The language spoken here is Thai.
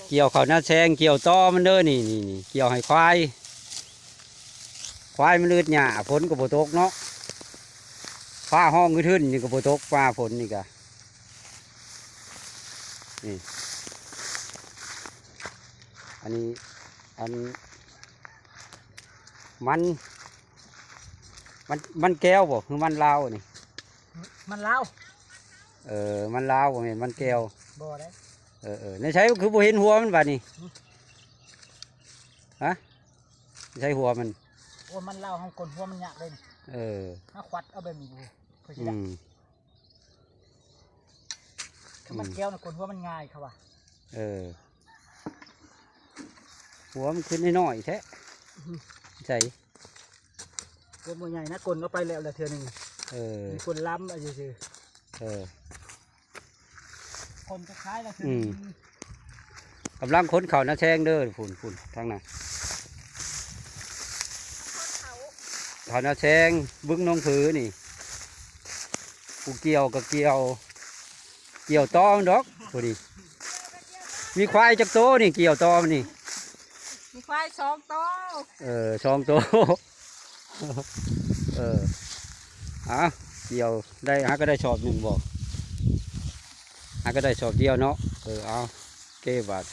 เกี่ยวเขาหน้าแซงเกี่ยวต้อมันเด้อนี่เกี่ยวให้ควายมันลืดหญ้าฝนก็บ่ตกเนาะฟ้าห้องขึ้นนี่ก็บ่ตกฟ้าฝนนี่ก็นี่อันนี้มันแก้วบ่คือมันลาวนี่มันลาวมันลาวบ่แม่นมันแก้วบ่ได้ในใช้คือบ่เห็นหัวมันบัดนี้ฮะใช้หัวมันโอ้มันลาวห้องกลหัวมันหยาบเลยถ้าควัดเอาแบบนี้เพื่อจะคือมันแก้วนะกลหัวมันง่ายครับว่ะหัวมันขึ้นน้อยแท้ใช่กลมันใหญ่นะกลก็ไปแล้วเทื่อนึงมีคนล้ำอะไรซื่อคนจะคล้ายแล้วคืกำลังค้นเขาหน้าแช่งเด้อฝุ่นทางนั้นเขาหน้าแช่งบึ้งน้องผือนี่กูเกี่ยวกับเกี่ยวตอมันดอกพอดีมีควายจักโตนี่เกี่ยวตอมันนี่มีควาย2 โต2 โตเกี่ยวได้ก็ได้ชอบ1บ่ก็ได้ชอบเดียวเนาะเอาเก็บบัตร